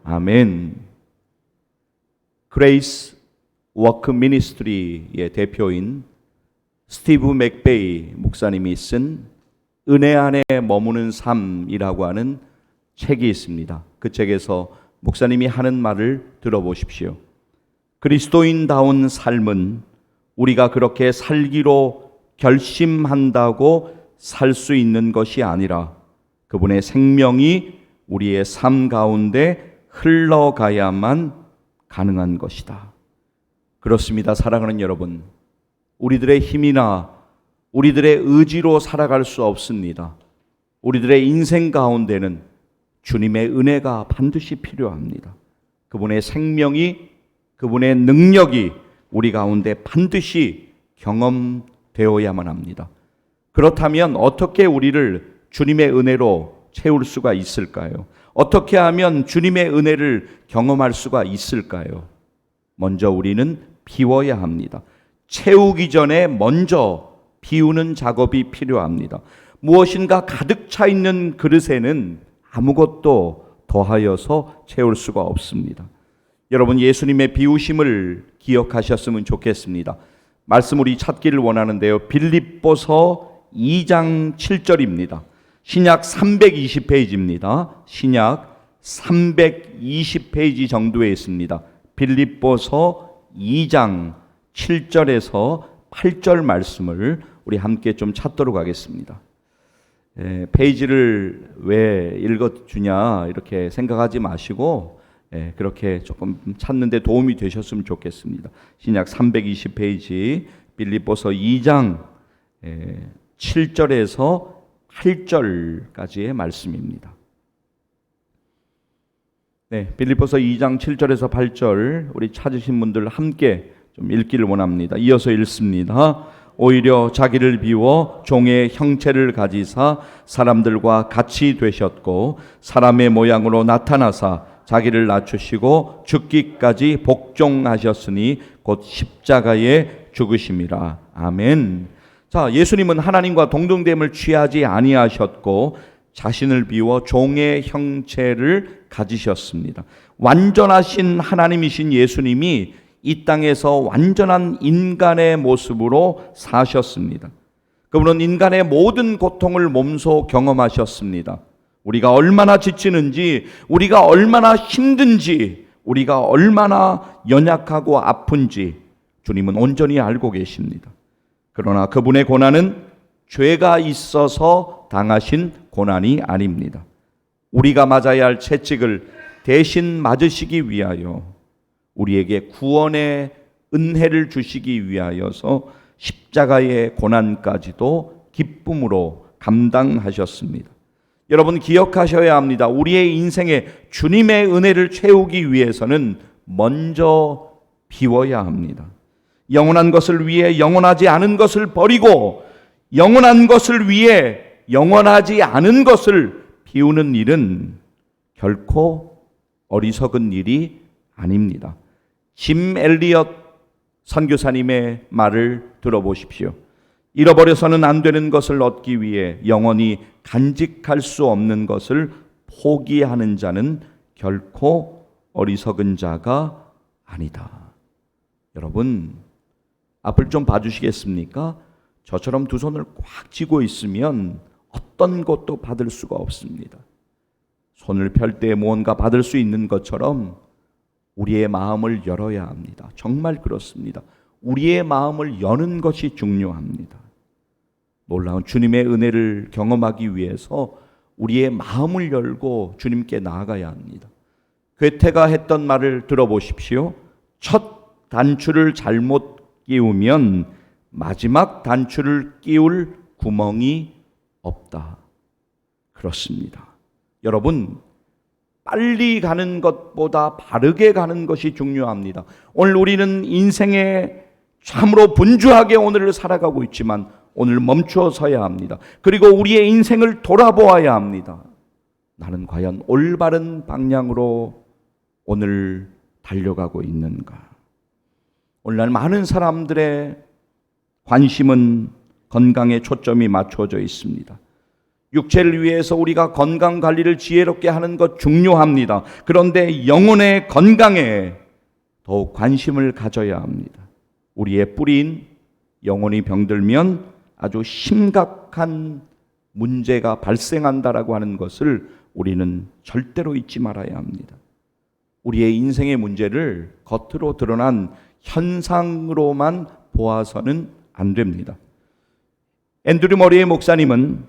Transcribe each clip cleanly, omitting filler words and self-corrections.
아멘. 그레이스 워크 미니스트리의 대표인 스티브 맥베이 목사님이 쓴 은혜 안에 머무는 삶이라고 하는 책이 있습니다. 그 책에서 목사님이 하는 말을 들어보십시오. 그리스도인다운 삶은 우리가 그렇게 살기로 결심한다고 살 수 있는 것이 아니라 그분의 생명이 우리의 삶 가운데 흘러가야만 가능한 것이다. 그렇습니다. 사랑하는 여러분, 우리들의 힘이나 우리들의 의지로 살아갈 수 없습니다. 우리들의 인생 가운데는 주님의 은혜가 반드시 필요합니다. 그분의 생명이, 그분의 능력이 우리 가운데 반드시 경험되어야만 합니다. 그렇다면 어떻게 우리를 주님의 은혜로 채울 수가 있을까요? 어떻게 하면 주님의 은혜를 경험할 수가 있을까요? 먼저 우리는 비워야 합니다. 채우기 전에 먼저 비우는 작업이 필요합니다. 무엇인가 가득 차 있는 그릇에는 아무것도 더하여서 채울 수가 없습니다. 여러분, 예수님의 비우심을 기억하셨으면 좋겠습니다. 말씀 우리 찾기를 원하는데요. 빌립보서 2장 7절입니다. 신약 320페이지입니다. 신약 320페이지 정도에 있습니다. 빌립보서 2장 7절에서 8절 말씀을 우리 함께 좀 찾도록 하겠습니다. 페이지를 왜 읽어주냐 이렇게 생각하지 마시고 그렇게 조금 찾는 데 도움이 되셨으면 좋겠습니다. 신약 320페이지 빌립보서 2장 7절에서 8절까지의 말씀입니다. 빌립보서 2장 7절에서 8절 우리 찾으신 분들 함께 좀 읽기를 원합니다. 이어서 읽습니다. 오히려 자기를 비워 종의 형체를 가지사 사람들과 같이 되셨고 사람의 모양으로 나타나사 자기를 낮추시고 죽기까지 복종하셨으니 곧 십자가에 죽으심이라. 아멘. 자, 예수님은 하나님과 동등됨을 취하지 아니하셨고 자신을 비워 종의 형체를 가지셨습니다. 완전하신 하나님이신 예수님이 이 땅에서 완전한 인간의 모습으로 사셨습니다. 그분은 인간의 모든 고통을 몸소 경험하셨습니다. 우리가 얼마나 지치는지, 우리가 얼마나 힘든지, 우리가 얼마나 연약하고 아픈지 주님은 온전히 알고 계십니다. 그러나 그분의 고난은 죄가 있어서 당하신 고난이 아닙니다. 우리가 맞아야 할 채찍을 대신 맞으시기 위하여 우리에게 구원의 은혜를 주시기 위하여서 십자가의 고난까지도 기쁨으로 감당하셨습니다. 여러분 기억하셔야 합니다. 우리의 인생에 주님의 은혜를 채우기 위해서는 먼저 비워야 합니다. 영원한 것을 위해 영원하지 않은 것을 버리고 영원한 것을 위해 영원하지 않은 것을 비우는 일은 결코 어리석은 일이 아닙니다. 짐 엘리엇 선교사님의 말을 들어보십시오. 잃어버려서는 안 되는 것을 얻기 위해 영원히 간직할 수 없는 것을 포기하는 자는 결코 어리석은 자가 아니다. 여러분, 앞을 좀 봐주시겠습니까? 저처럼 두 손을 꽉 쥐고 있으면 어떤 것도 받을 수가 없습니다. 손을 펼 때 무언가 받을 수 있는 것처럼 우리의 마음을 열어야 합니다. 정말 그렇습니다. 우리의 마음을 여는 것이 중요합니다. 놀라운 주님의 은혜를 경험하기 위해서 우리의 마음을 열고 주님께 나아가야 합니다. 괴테가 했던 말을 들어보십시오. 첫 단추를 잘못 끼우면 마지막 단추를 끼울 구멍이 없다. 그렇습니다. 여러분, 빨리 가는 것보다 바르게 가는 것이 중요합니다. 오늘 우리는 인생에 참으로 분주하게 오늘을 살아가고 있지만 오늘 멈추어 서야 합니다. 그리고 우리의 인생을 돌아보아야 합니다. 나는 과연 올바른 방향으로 오늘 달려가고 있는가? 오늘날 많은 사람들의 관심은 건강에 초점이 맞춰져 있습니다. 육체를 위해서 우리가 건강 관리를 지혜롭게 하는 것 중요합니다. 그런데 영혼의 건강에 더욱 관심을 가져야 합니다. 우리의 뿌리인 영혼이 병들면 아주 심각한 문제가 발생한다라고 하는 것을 우리는 절대로 잊지 말아야 합니다. 우리의 인생의 문제를 겉으로 드러난 현상으로만 보아서는 안 됩니다. 앤드류 머레이 목사님은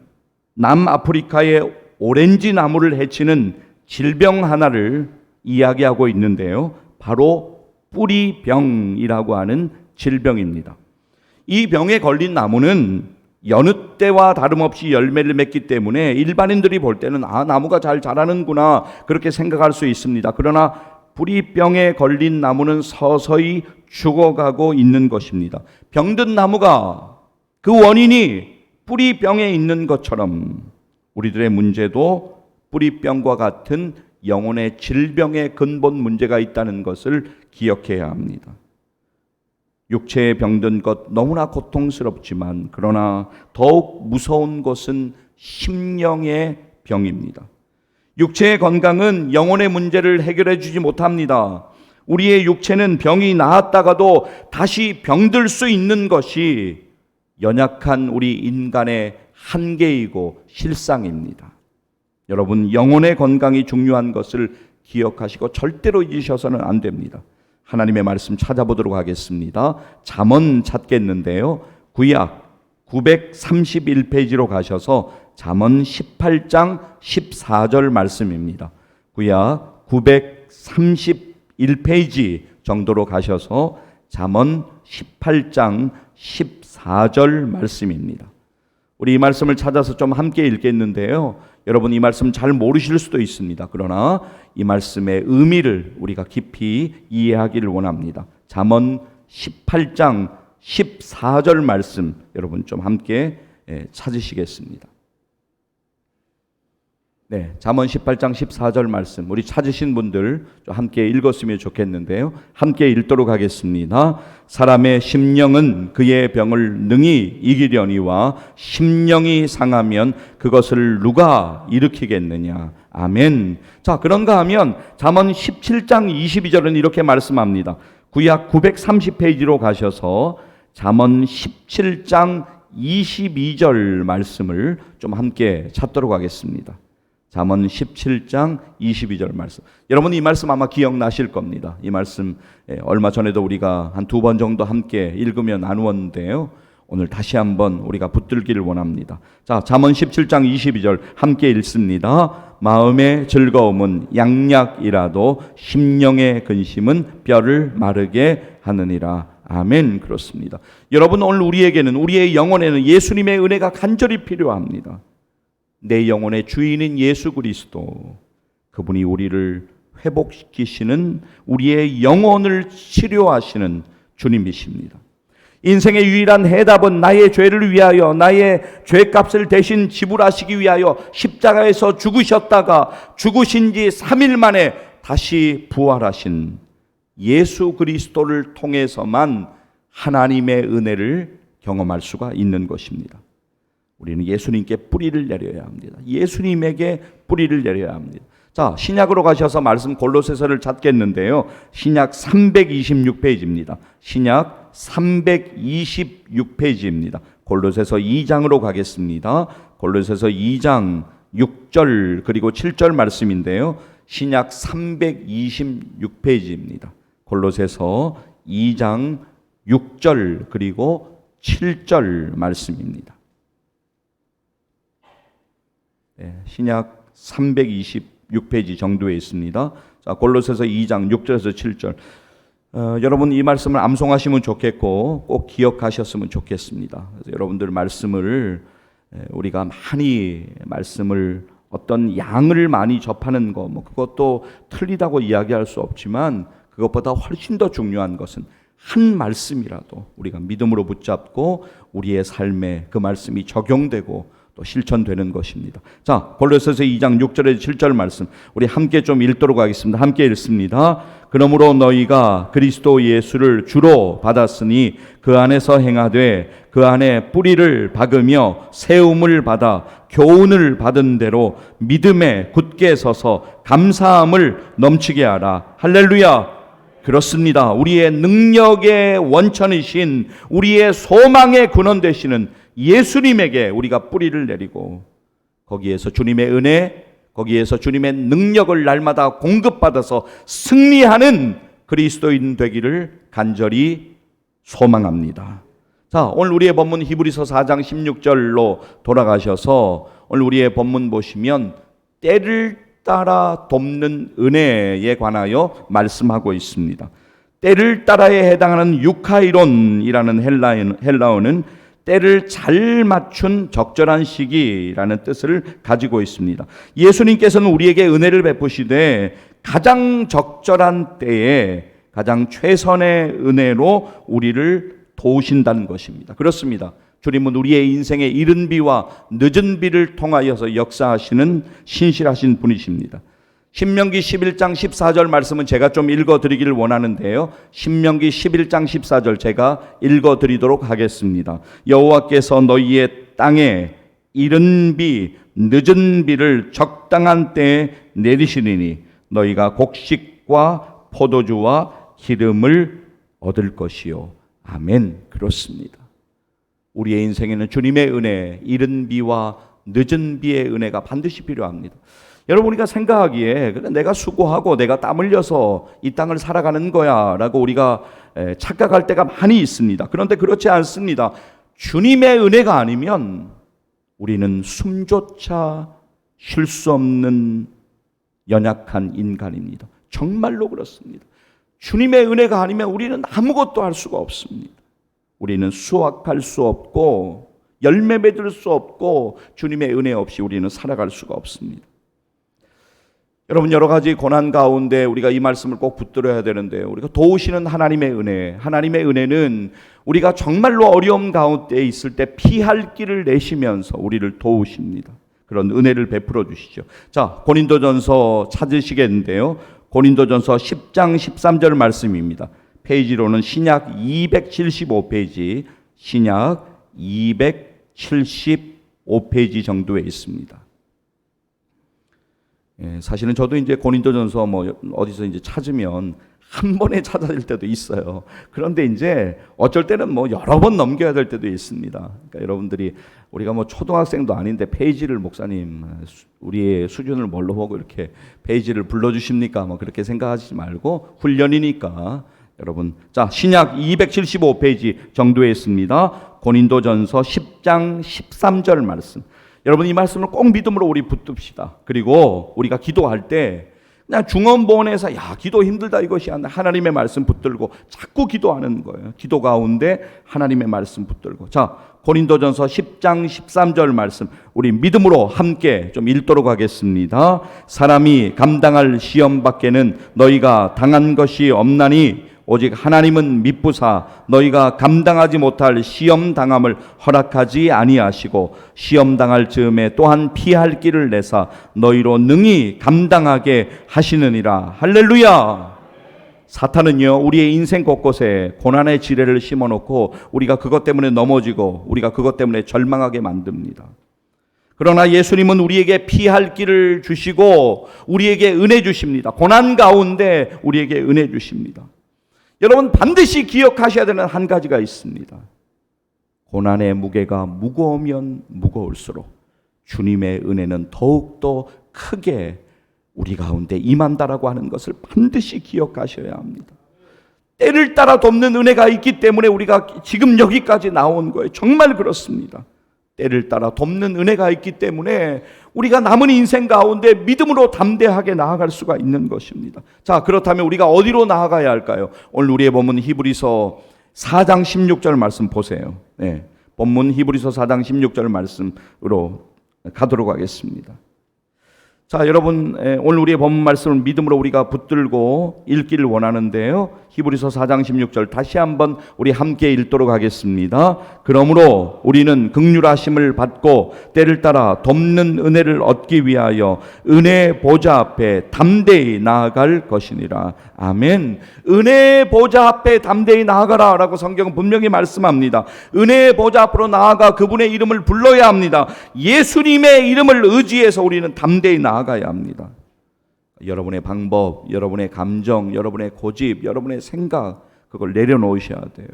남아프리카의 오렌지 나무를 해치는 질병 하나를 이야기하고 있는데요. 바로 뿌리병이라고 하는 질병입니다. 이 병에 걸린 나무는 여느 때와 다름없이 열매를 맺기 때문에 일반인들이 볼 때는 나무가 잘 자라는구나 그렇게 생각할 수 있습니다. 그러나 뿌리병에 걸린 나무는 서서히 죽어가고 있는 것입니다. 병든 나무가 그 원인이 뿌리병에 있는 것처럼 우리들의 문제도 뿌리병과 같은 영혼의 질병의 근본 문제가 있다는 것을 기억해야 합니다. 육체에 병든 것 너무나 고통스럽지만 그러나 더욱 무서운 것은 심령의 병입니다. 육체의 건강은 영혼의 문제를 해결해 주지 못합니다. 우리의 육체는 병이 나았다가도 다시 병들 수 있는 것이 연약한 우리 인간의 한계이고 실상입니다. 여러분, 영혼의 건강이 중요한 것을 기억하시고 절대로 잊으셔서는 안 됩니다. 하나님의 말씀 찾아보도록 하겠습니다. 잠언 찾겠는데요. 구약 931페이지로 가셔서 잠언 18장 14절 말씀입니다. 구약 931페이지 정도로 가셔서 잠언 18장 14절 말씀입니다. 우리 이 말씀을 찾아서 좀 함께 읽겠는데요. 여러분 이 말씀 잘 모르실 수도 있습니다. 그러나 이 말씀의 의미를 우리가 깊이 이해하기를 원합니다. 잠언 18장 14절 말씀 여러분 좀 함께 찾으시겠습니다. 네, 잠언 18장 14절 말씀 우리 찾으신 분들 좀 함께 읽었으면 좋겠는데요. 함께 읽도록 하겠습니다. 사람의 심령은 그의 병을 능히 이기려니와 심령이 상하면 그것을 누가 일으키겠느냐. 아멘. 자, 그런가 하면 잠언 17장 22절은 이렇게 말씀합니다. 구약 930페이지로 가셔서 잠언 17장 22절 말씀을 좀 함께 찾도록 하겠습니다. 잠언 17장 22절 말씀. 여러분 이 말씀 아마 기억나실 겁니다. 이 말씀 얼마 전에도 우리가 한 2번 정도 함께 읽으며 나누었는데요. 오늘 다시 한번 우리가 붙들기를 원합니다. 자, 잠언 17장 22절 함께 읽습니다. 마음의 즐거움은 양약이라도 심령의 근심은 뼈를 마르게 하느니라. 아멘. 그렇습니다. 여러분 오늘 우리에게는 우리의 영혼에는 예수님의 은혜가 간절히 필요합니다. 내 영혼의 주인인 예수 그리스도, 그분이 우리를 회복시키시는 우리의 영혼을 치료하시는 주님이십니다. 인생의 유일한 해답은 나의 죄를 위하여 나의 죄값을 대신 지불하시기 위하여 십자가에서 죽으셨다가 죽으신 지 3일 만에 다시 부활하신 예수 그리스도를 통해서만 하나님의 은혜를 경험할 수가 있는 것입니다. 우리는 예수님께 뿌리를 내려야 합니다. 예수님에게 뿌리를 내려야 합니다. 자, 신약으로 가셔서 말씀 골로새서를 찾겠는데요. 신약 326페이지입니다. 신약 326페이지입니다. 골로새서 2장으로 가겠습니다. 골로새서 2장 6절 그리고 7절 말씀인데요. 신약 326페이지입니다. 골로새서 2장 6절 그리고 7절 말씀입니다. 네, 신약 326페이지 정도에 있습니다. 자, 골로새서 2장 6절에서 7절. 여러분 이 말씀을 암송하시면 좋겠고 꼭 기억하셨으면 좋겠습니다. 그래서 여러분들 말씀을 우리가 많이 말씀을 어떤 양을 많이 접하는 거 그것도 틀리다고 이야기할 수 없지만 그것보다 훨씬 더 중요한 것은 한 말씀이라도 우리가 믿음으로 붙잡고 우리의 삶에 그 말씀이 적용되고 또 실천되는 것입니다. 자, 골로새서 2장 6절에서 7절 말씀 우리 함께 좀 읽도록 하겠습니다. 함께 읽습니다. 그러므로 너희가 그리스도 예수를 주로 받았으니 그 안에서 행하되 그 안에 뿌리를 박으며 세움을 받아 교훈을 받은 대로 믿음에 굳게 서서 감사함을 넘치게 하라. 할렐루야. 그렇습니다. 우리의 능력의 원천이신, 우리의 소망의 근원 되시는 예수님에게 우리가 뿌리를 내리고 거기에서 주님의 은혜, 거기에서 주님의 능력을 날마다 공급받아서 승리하는 그리스도인 되기를 간절히 소망합니다. 자, 오늘 우리의 본문 히브리서 4장 16절로 돌아가셔서 오늘 우리의 본문 보시면 때를 따라 돕는 은혜에 관하여 말씀하고 있습니다. 때를 따라에 해당하는 유카이론이라는 헬라어는 때를 잘 맞춘 적절한 시기라는 뜻을 가지고 있습니다. 예수님께서는 우리에게 은혜를 베푸시되 가장 적절한 때에 가장 최선의 은혜로 우리를 도우신다는 것입니다. 그렇습니다. 주님은 우리의 인생의 이른 비와 늦은 비를 통하여서 역사하시는 신실하신 분이십니다. 신명기 11장 14절 말씀은 제가 좀 읽어드리기를 원하는데요. 신명기 11장 14절 제가 읽어드리도록 하겠습니다. 여호와께서 너희의 땅에 이른 비, 늦은 비를 적당한 때에 내리시리니 너희가 곡식과 포도주와 기름을 얻을 것이요. 아멘. 그렇습니다. 우리의 인생에는 주님의 은혜, 이른 비와 늦은 비의 은혜가 반드시 필요합니다. 여러분, 우리가 생각하기에 내가 수고하고 내가 땀 흘려서 이 땅을 살아가는 거야 라고 우리가 착각할 때가 많이 있습니다. 그런데 그렇지 않습니다. 주님의 은혜가 아니면 우리는 숨조차 쉴 수 없는 연약한 인간입니다. 정말로 그렇습니다. 주님의 은혜가 아니면 우리는 아무것도 할 수가 없습니다. 우리는 수확할 수 없고 열매 맺을 수 없고 주님의 은혜 없이 우리는 살아갈 수가 없습니다. 여러분, 여러 가지 고난 가운데 우리가 이 말씀을 꼭 붙들어야 되는데요. 우리가 도우시는 하나님의 은혜, 하나님의 은혜는 우리가 정말로 어려움 가운데 있을 때 피할 길을 내시면서 우리를 도우십니다. 그런 은혜를 베풀어 주시죠. 자, 고린도전서 찾으시겠는데요. 고린도전서 10장 13절 말씀입니다. 페이지로는 신약 275페이지, 신약 275페이지 정도에 있습니다. 사실은 저도 이제 고린도전서 어디서 이제 찾으면 한 번에 찾아야 될 때도 있어요. 그런데 이제 어쩔 때는 여러 번 넘겨야 될 때도 있습니다. 그러니까 여러분들이 우리가 초등학생도 아닌데 페이지를 목사님 우리의 수준을 뭘로 보고 이렇게 페이지를 불러주십니까? 그렇게 생각하지 말고 훈련이니까 여러분, 자, 신약 275페이지 정도에 있습니다. 고린도전서 10장 13절 말씀. 여러분, 이 말씀을 꼭 믿음으로 우리 붙듭시다. 그리고 우리가 기도할 때 그냥 중언부언해서 기도 힘들다 이것이 아니라 하나님의 말씀 붙들고 자꾸 기도하는 거예요. 기도 가운데 하나님의 말씀 붙들고. 자, 고린도전서 10장 13절 말씀 우리 믿음으로 함께 좀 읽도록 하겠습니다. 사람이 감당할 시험 밖에는 너희가 당한 것이 없나니 오직 하나님은 미쁘사 너희가 감당하지 못할 시험 당함을 허락하지 아니하시고 시험 당할 즈음에 또한 피할 길을 내사 너희로 능히 감당하게 하시느니라. 할렐루야. 사탄은요, 우리의 인생 곳곳에 고난의 지뢰를 심어놓고 우리가 그것 때문에 넘어지고 우리가 그것 때문에 절망하게 만듭니다. 그러나 예수님은 우리에게 피할 길을 주시고 우리에게 은혜 주십니다. 고난 가운데 우리에게 은혜 주십니다. 여러분, 반드시 기억하셔야 되는 한 가지가 있습니다. 고난의 무게가 무거우면 무거울수록 주님의 은혜는 더욱더 크게 우리 가운데 임한다라고 하는 것을 반드시 기억하셔야 합니다. 때를 따라 돕는 은혜가 있기 때문에 우리가 지금 여기까지 나온 거예요. 정말 그렇습니다. 때를 따라 돕는 은혜가 있기 때문에 우리가 남은 인생 가운데 믿음으로 담대하게 나아갈 수가 있는 것입니다. 자, 그렇다면 우리가 어디로 나아가야 할까요? 오늘 우리의 본문 히브리서 4장 16절 말씀 보세요. 본문 히브리서 4장 16절 말씀으로 가도록 하겠습니다. 자, 여러분, 오늘 우리의 본문 말씀을 믿음으로 우리가 붙들고 읽기를 원하는데요. 히브리서 4장 16절 다시 한번 우리 함께 읽도록 하겠습니다. 그러므로 우리는 긍휼하심을 받고 때를 따라 돕는 은혜를 얻기 위하여 은혜 보좌 앞에 담대히 나아갈 것이니라. 아멘. 은혜 보좌 앞에 담대히 나아가라 라고 성경은 분명히 말씀합니다. 은혜 보좌 앞으로 나아가 그분의 이름을 불러야 합니다. 예수님의 이름을 의지해서 우리는 담대히 나아가야 합니다. 여러분의 방법, 여러분의 감정, 여러분의 고집, 여러분의 생각, 그걸 내려놓으셔야 돼요.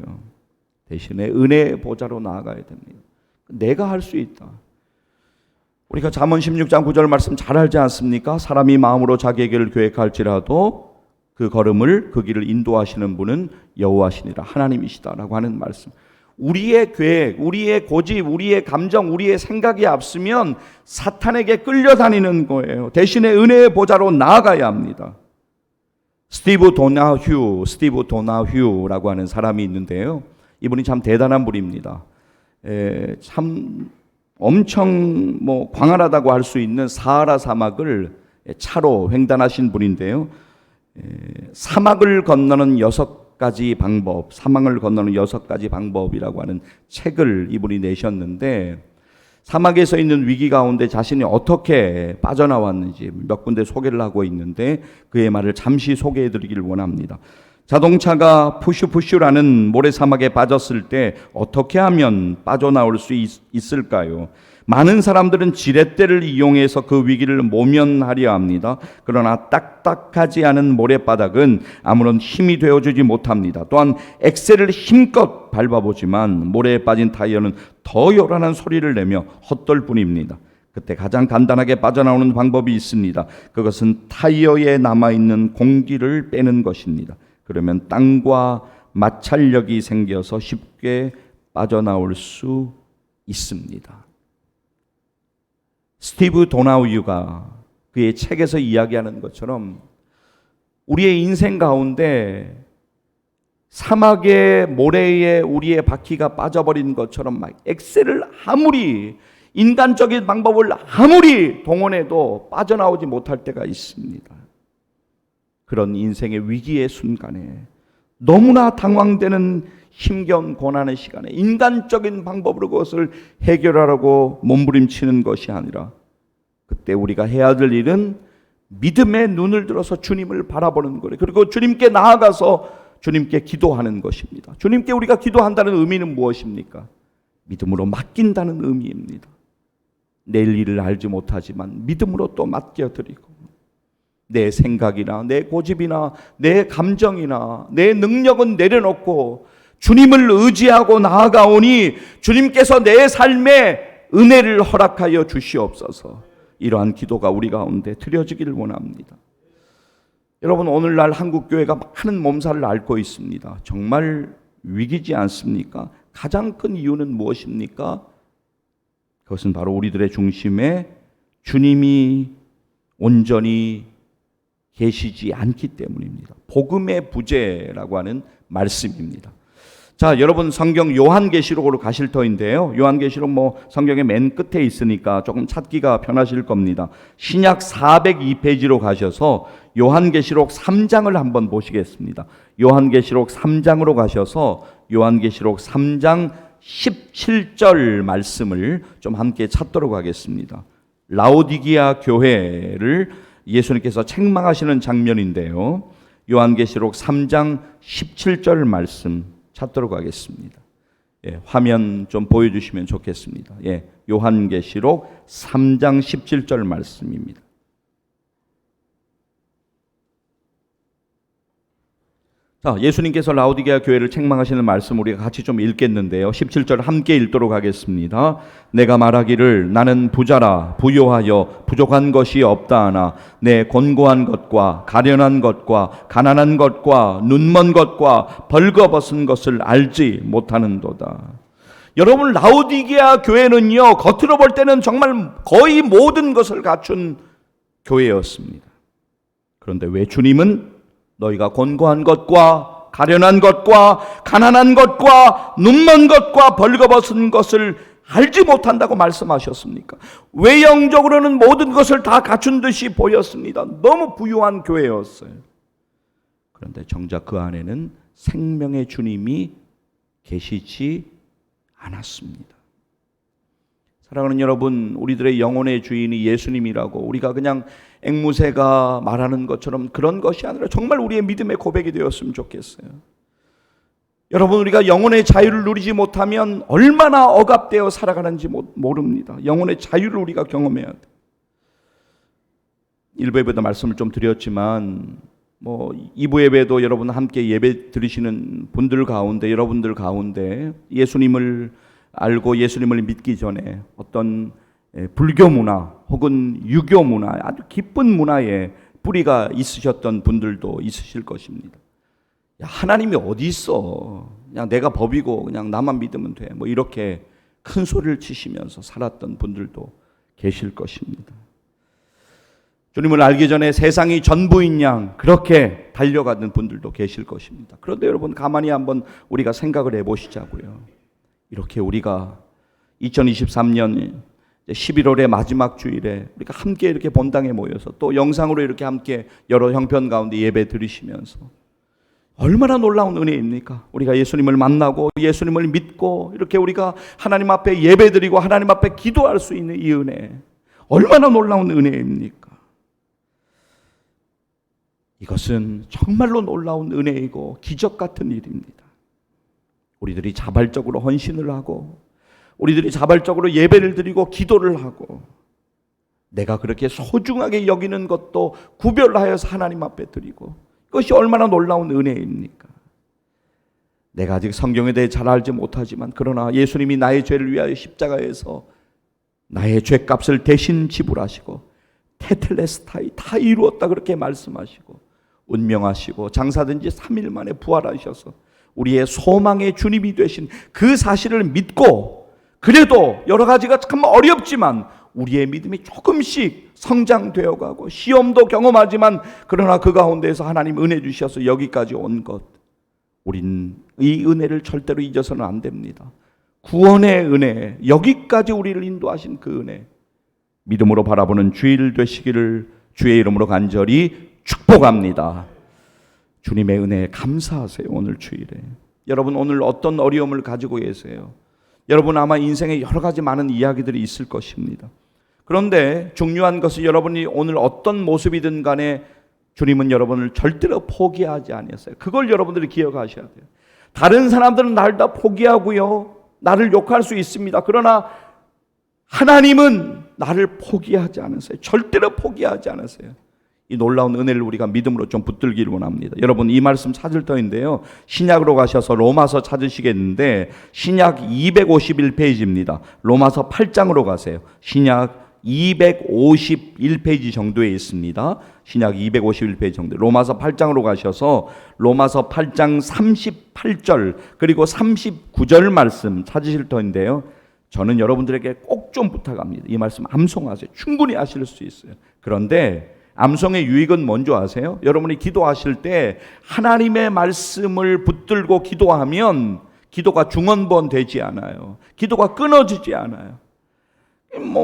대신에 은혜 보좌로 나아가야 됩니다. 내가 할 수 있다. 우리가 잠언 16장 9절 말씀 잘 알지 않습니까? 사람이 마음으로 자기의 길을 계획할지라도 그 걸음을, 그 길을 인도하시는 분은 여호와시니라, 하나님이시다라고 하는 말씀. 우리의 계획, 우리의 고집, 우리의 감정, 우리의 생각이 앞서면 사탄에게 끌려다니는 거예요. 대신에 은혜의 보좌로 나아가야 합니다. 스티브 도나휴라고 하는 사람이 있는데요. 이분이 참 대단한 분입니다. 참 엄청 광활하다고 할 수 있는 사하라 사막을 차로 횡단하신 분인데요. 사막을 건너는 6가지 방법, 사막을 건너는 6가지 방법이라고 하는 책을 이분이 내셨는데, 사막에서 있는 위기 가운데 자신이 어떻게 빠져나왔는지 몇 군데 소개를 하고 있는데 그의 말을 잠시 소개해 드리기를 원합니다. 자동차가 푸슈라는 모래사막에 빠졌을 때 어떻게 하면 빠져나올 수 있을까요? 많은 사람들은 지렛대를 이용해서 그 위기를 모면하려 합니다. 그러나 딱딱하지 않은 모래바닥은 아무런 힘이 되어주지 못합니다. 또한 엑셀을 힘껏 밟아보지만 모래에 빠진 타이어는 더 요란한 소리를 내며 헛돌 뿐입니다. 그때 가장 간단하게 빠져나오는 방법이 있습니다. 그것은 타이어에 남아있는 공기를 빼는 것입니다. 그러면 땅과 마찰력이 생겨서 쉽게 빠져나올 수 있습니다. 스티브 도나우유가 그의 책에서 이야기하는 것처럼 우리의 인생 가운데 사막의 모래에 우리의 바퀴가 빠져버린 것처럼 막 엑셀을 아무리 인간적인 방법을 아무리 동원해도 빠져나오지 못할 때가 있습니다. 그런 인생의 위기의 순간에 너무나 당황되는 힘겨운 고난의 시간에 인간적인 방법으로 그것을 해결하려고 몸부림치는 것이 아니라 그때 우리가 해야 될 일은 믿음의 눈을 들어서 주님을 바라보는 거예요. 그리고 주님께 나아가서 주님께 기도하는 것입니다. 주님께 우리가 기도한다는 의미는 무엇입니까? 믿음으로 맡긴다는 의미입니다. 내일 일을 알지 못하지만 믿음으로 또 맡겨드리고 내 생각이나 내 고집이나 내 감정이나 내 능력은 내려놓고 주님을 의지하고 나아가오니 주님께서 내 삶에 은혜를 허락하여 주시옵소서. 이러한 기도가 우리 가운데 드려지기를 원합니다. 여러분, 오늘날 한국교회가 많은 몸살을 앓고 있습니다. 정말 위기지 않습니까? 가장 큰 이유는 무엇입니까? 그것은 바로 우리들의 중심에 주님이 온전히 계시지 않기 때문입니다. 복음의 부재라고 하는 말씀입니다. 자, 여러분 성경 요한계시록으로 가실 터인데요. 요한계시록 성경의 맨 끝에 있으니까 조금 찾기가 편하실 겁니다. 신약 402페이지로 가셔서 요한계시록 3장을 한번 보시겠습니다. 요한계시록 3장으로 가셔서 요한계시록 3장 17절 말씀을 좀 함께 찾도록 하겠습니다. 라오디게아 교회를 예수님께서 책망하시는 장면인데요. 요한계시록 3장 17절 말씀 찾도록 하겠습니다. 화면 좀 보여주시면 좋겠습니다. 요한계시록 3장 17절 말씀입니다. 자, 예수님께서 라오디게아 교회를 책망하시는 말씀 우리가 같이 좀 읽겠는데요. 17절 함께 읽도록 하겠습니다. 내가 말하기를 나는 부자라 부요하여 부족한 것이 없다 하나 내 곤고한 것과 가련한 것과 가난한 것과 눈먼 것과 벌거벗은 것을 알지 못하는도다. 여러분, 라오디게아 교회는요, 겉으로 볼 때는 정말 거의 모든 것을 갖춘 교회였습니다. 그런데 왜 주님은 너희가 곤고한 것과 가련한 것과 가난한 것과 눈먼 것과 벌거벗은 것을 알지 못한다고 말씀하셨습니까? 외형적으로는 모든 것을 다 갖춘 듯이 보였습니다. 너무 부유한 교회였어요. 그런데 정작 그 안에는 생명의 주님이 계시지 않았습니다. 사랑하는 여러분, 우리들의 영혼의 주인이 예수님이라고 우리가 그냥 앵무새가 말하는 것처럼 그런 것이 아니라 정말 우리의 믿음의 고백이 되었으면 좋겠어요. 여러분, 우리가 영혼의 자유를 누리지 못하면 얼마나 억압되어 살아가는지 모릅니다. 영혼의 자유를 우리가 경험해야 돼요. 일부 예배도 말씀을 좀 드렸지만 2부 예배도 여러분 함께 예배 드리시는 분들 가운데, 여러분들 가운데 예수님을 알고 예수님을 믿기 전에 어떤 불교 문화 혹은 유교 문화, 아주 깊은 문화에 뿌리가 있으셨던 분들도 있으실 것입니다. 야, 하나님이 어디 있어? 그냥 내가 법이고 그냥 나만 믿으면 돼. 이렇게 큰 소리를 치시면서 살았던 분들도 계실 것입니다. 주님을 알기 전에 세상이 전부인 양 그렇게 달려가는 분들도 계실 것입니다. 그런데 여러분, 가만히 한번 우리가 생각을 해보시자고요. 이렇게 우리가 2023년 11월의 마지막 주일에 우리가 함께 이렇게 본당에 모여서 또 영상으로 이렇게 함께 여러 형편 가운데 예배 드리시면서 얼마나 놀라운 은혜입니까? 우리가 예수님을 만나고 예수님을 믿고 이렇게 우리가 하나님 앞에 예배 드리고 하나님 앞에 기도할 수 있는 이 은혜, 얼마나 놀라운 은혜입니까? 이것은 정말로 놀라운 은혜이고 기적 같은 일입니다. 우리들이 자발적으로 헌신을 하고 우리들이 자발적으로 예배를 드리고 기도를 하고 내가 그렇게 소중하게 여기는 것도 구별하여서 하나님 앞에 드리고, 이것이 얼마나 놀라운 은혜입니까? 내가 아직 성경에 대해 잘 알지 못하지만 그러나 예수님이 나의 죄를 위하여 십자가에서 나의 죄값을 대신 지불하시고 테텔레스타이 다 이루었다 그렇게 말씀하시고 운명하시고 장사된 지 3일 만에 부활하셔서 우리의 소망의 주님이 되신 그 사실을 믿고, 그래도 여러 가지가 참 어렵지만 우리의 믿음이 조금씩 성장되어 가고 시험도 경험하지만 그러나 그 가운데에서 하나님 은혜 주셔서 여기까지 온 것, 우린 이 은혜를 절대로 잊어서는 안 됩니다. 구원의 은혜, 여기까지 우리를 인도하신 그 은혜, 믿음으로 바라보는 주일 되시기를 주의 이름으로 간절히 축복합니다. 주님의 은혜에 감사하세요. 오늘 주일에 여러분, 오늘 어떤 어려움을 가지고 계세요? 여러분 아마 인생에 여러 가지 많은 이야기들이 있을 것입니다. 그런데 중요한 것은 여러분이 오늘 어떤 모습이든 간에 주님은 여러분을 절대로 포기하지 않으셨어요. 그걸 여러분들이 기억하셔야 돼요. 다른 사람들은 나를 다 포기하고요, 나를 욕할 수 있습니다. 그러나 하나님은 나를 포기하지 않으세요. 절대로 포기하지 않으세요. 이 놀라운 은혜를 우리가 믿음으로 좀 붙들기를 원합니다. 여러분, 이 말씀 찾을 터인데요, 신약으로 가셔서 로마서 찾으시겠는데 신약 251페이지입니다. 로마서 8장으로 가세요. 신약 251페이지 정도에 있습니다. 신약 251페이지 정도. 로마서 8장으로 가셔서 로마서 8장 38절 그리고 39절 말씀 찾으실 터인데요, 저는 여러분들에게 꼭 좀 부탁합니다. 이 말씀 암송하세요. 충분히 아실 수 있어요. 그런데 암송의 유익은 뭔지 아세요? 여러분이 기도하실 때 하나님의 말씀을 붙들고 기도하면 기도가 중언부언 되지 않아요. 기도가 끊어지지 않아요.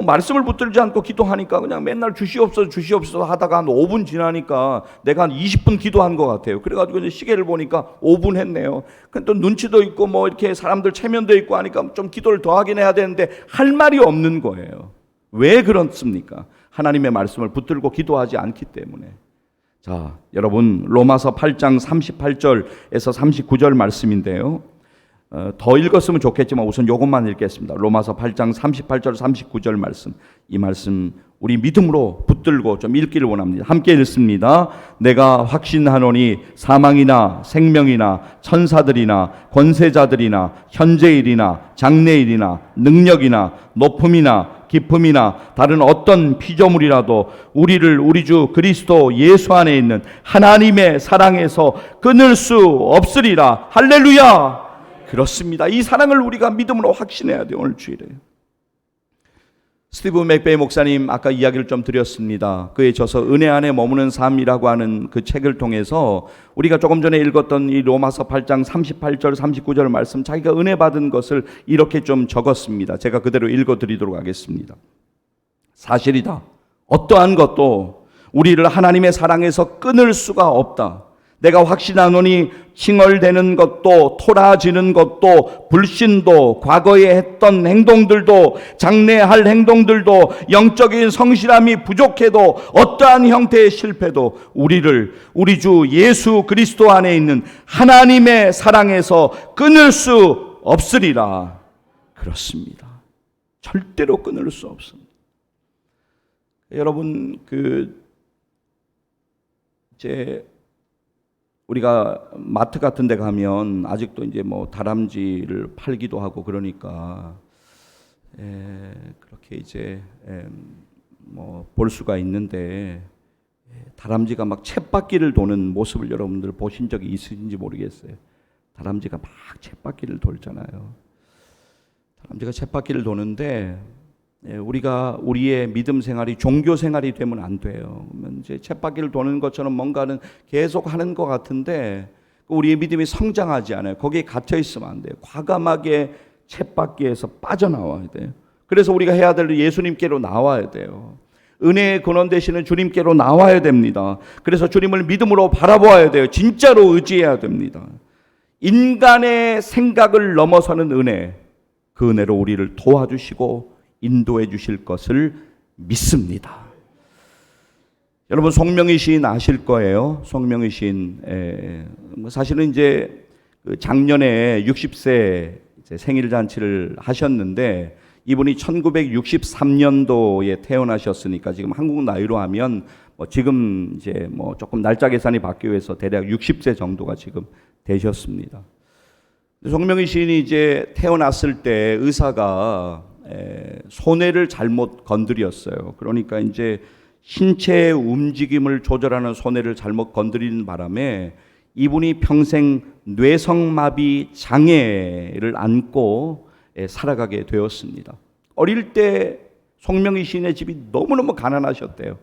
말씀을 붙들지 않고 기도하니까 그냥 맨날 주시옵소서 주시옵소서 하다가 한 5분 지나니까 내가 한 20분 기도한 것 같아요. 그래가지고 이제 시계를 보니까 5분 했네요. 근데 또 눈치도 있고 이렇게 사람들 체면도 있고 하니까 좀 기도를 더 하긴 해야 되는데 할 말이 없는 거예요. 왜 그렇습니까? 하나님의 말씀을 붙들고 기도하지 않기 때문에. 자, 여러분, 로마서 8장 38절에서 39절 말씀인데요, 더 읽었으면 좋겠지만 우선 이것만 읽겠습니다. 로마서 8장 38절 39절 말씀, 이 말씀 우리 믿음으로 붙들고 좀 읽기를 원합니다. 함께 읽습니다. 내가 확신하노니 사망이나 생명이나 천사들이나 권세자들이나 현재일이나 장래일이나 능력이나 높음이나 기쁨이나 다른 어떤 피조물이라도 우리를 우리 주 그리스도 예수 안에 있는 하나님의 사랑에서 끊을 수 없으리라. 할렐루야. 그렇습니다. 이 사랑을 우리가 믿음으로 확신해야 돼요. 오늘 주일에 스티브 맥베이 목사님 아까 이야기를 좀 드렸습니다. 그의 저서 은혜 안에 머무는 삶이라고 하는 그 책을 통해서 우리가 조금 전에 읽었던 이 로마서 8장 38절 39절 말씀, 자기가 은혜 받은 것을 이렇게 좀 적었습니다. 제가 그대로 읽어드리도록 하겠습니다. 사실이다. 어떠한 것도 우리를 하나님의 사랑에서 끊을 수가 없다. 내가 확신하노니 칭얼대는 것도 토라지는 것도 불신도 과거에 했던 행동들도 장래할 행동들도 영적인 성실함이 부족해도 어떠한 형태의 실패도 우리를 우리 주 예수 그리스도 안에 있는 하나님의 사랑에서 끊을 수 없으리라. 그렇습니다. 절대로 끊을 수 없습니다. 여러분 우리가 마트 같은 데 가면 아직도 이제 뭐 다람쥐를 팔기도 하고 그러니까 그렇게 이제 뭐 볼 수가 있는데 다람쥐가 막 쳇바퀴를 도는 모습을 여러분들 보신 적이 있으신지 모르겠어요. 다람쥐가 막 쳇바퀴를 돌잖아요. 다람쥐가 쳇바퀴를 도는데 우리가 우리의 믿음 생활이 종교 생활이 되면 안 돼요. 그러면 이제 쳇바퀴를 도는 것처럼 뭔가는 계속 하는 것 같은데 우리의 믿음이 성장하지 않아요. 거기에 갇혀 있으면 안 돼요. 과감하게 쳇바퀴에서 빠져나와야 돼요. 그래서 우리가 해야 될 일 예수님께로 나와야 돼요. 은혜의 근원 되시는 주님께로 나와야 됩니다. 그래서 주님을 믿음으로 바라보아야 돼요. 진짜로 의지해야 됩니다. 인간의 생각을 넘어서는 은혜, 그 은혜로 우리를 도와주시고 인도해 주실 것을 믿습니다. 여러분 송명희 시인 아실 거예요. 송명희 시인 사실은 이제 작년에 60세 생일 잔치를 하셨는데 이분이 1963년도에 태어나셨으니까 지금 한국 나이로 하면 지금 이제 조금 날짜 계산이 바뀌어 해서 대략 60세 정도가 지금 되셨습니다. 송명희 시인이 이제 태어났을 때 의사가 손해를 잘못 건드렸어요. 그러니까 이제 신체의 움직임을 조절하는 손해를 잘못 건드리는 바람에 이분이 평생 뇌성마비 장애를 안고 살아가게 되었습니다. 어릴 때 송명희 시인의 집이 너무너무 가난하셨대요.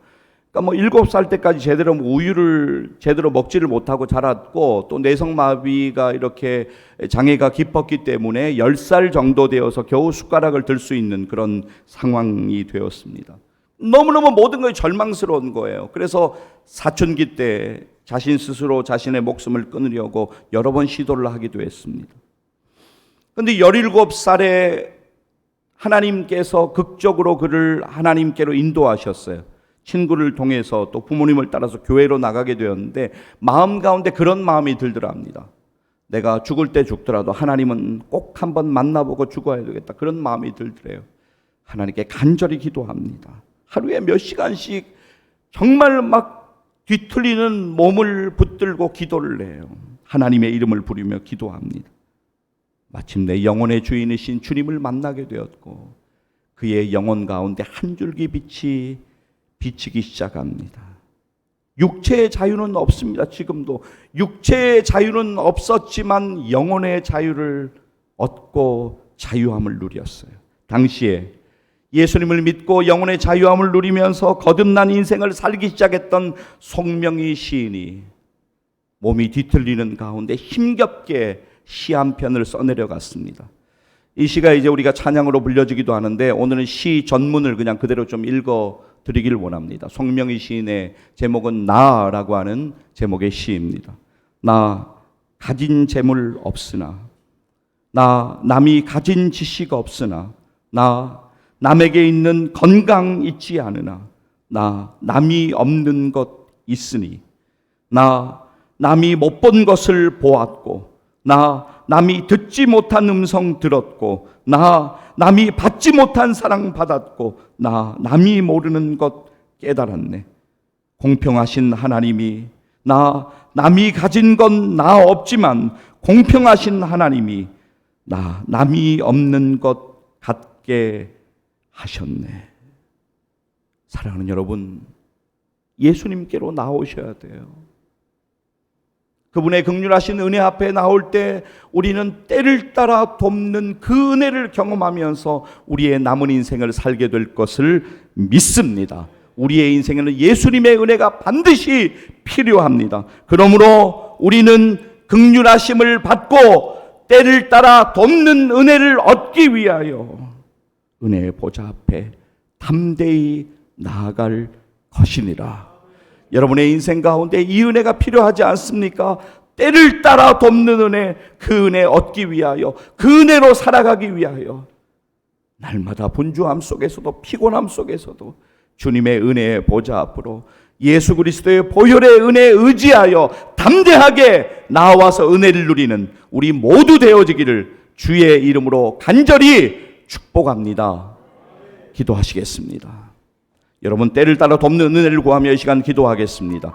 그러니까 7살 때까지 제대로 우유를 제대로 먹지를 못하고 자랐고 또 뇌성마비가 이렇게 장애가 깊었기 때문에 10살 정도 되어서 겨우 숟가락을 들 수 있는 그런 상황이 되었습니다. 너무너무 모든 것이 절망스러운 거예요. 그래서 사춘기 때 자신 스스로 자신의 목숨을 끊으려고 여러 번 시도를 하기도 했습니다. 그런데 17살에 하나님께서 극적으로 그를 하나님께로 인도하셨어요. 친구를 통해서 또 부모님을 따라서 교회로 나가게 되었는데 마음 가운데 그런 마음이 들더랍니다. 내가 죽을 때 죽더라도 하나님은 꼭 한번 만나보고 죽어야 되겠다. 그런 마음이 들더래요. 하나님께 간절히 기도합니다. 하루에 몇 시간씩 정말 막 뒤틀리는 몸을 붙들고 기도를 해요. 하나님의 이름을 부르며 기도합니다. 마침내 영혼의 주인이신 주님을 만나게 되었고 그의 영혼 가운데 한 줄기 빛이 비치기 시작합니다. 육체의 자유는 없습니다. 지금도 육체의 자유는 없었지만 영혼의 자유를 얻고 자유함을 누렸어요. 당시에 예수님을 믿고 영혼의 자유함을 누리면서 거듭난 인생을 살기 시작했던 송명희 시인이 몸이 뒤틀리는 가운데 힘겹게 시 한 편을 써내려갔습니다. 이 시가 이제 우리가 찬양으로 불려지기도 하는데 오늘은 시 전문을 그냥 그대로 좀 읽어 드리길 원합니다. 송명희 시인의 제목은 나라고 하는 제목의 시입니다. 나 가진 재물 없으나, 나 남이 가진 지식 없으나, 나 남에게 있는 건강 있지 않으나, 나 남이 없는 것 있으니, 나 남이 못 본 것을 보았고, 나 남이 듣지 못한 음성 들었고, 나 남이 받지 못한 사랑 받았고, 나 남이 모르는 것 깨달았네. 공평하신 하나님이 나 남이 가진 건 나 없지만 공평하신 하나님이 나 남이 없는 것 같게 하셨네. 사랑하는 여러분, 예수님께로 나오셔야 돼요. 그분의 긍휼하신 은혜 앞에 나올 때 우리는 때를 따라 돕는 그 은혜를 경험하면서 우리의 남은 인생을 살게 될 것을 믿습니다. 우리의 인생에는 예수님의 은혜가 반드시 필요합니다. 그러므로 우리는 긍휼하심을 받고 때를 따라 돕는 은혜를 얻기 위하여 은혜의 보좌 앞에 담대히 나아갈 것이니라. 여러분의 인생 가운데 이 은혜가 필요하지 않습니까? 때를 따라 돕는 은혜, 그 은혜 얻기 위하여, 그 은혜로 살아가기 위하여 날마다 분주함 속에서도 피곤함 속에서도 주님의 은혜의 보좌 앞으로 예수 그리스도의 보혈의 은혜에 의지하여 담대하게 나와서 은혜를 누리는 우리 모두 되어지기를 주의 이름으로 간절히 축복합니다. 기도하시겠습니다. 여러분, 때를 따라 돕는 은혜를 구하며 이 시간 기도하겠습니다.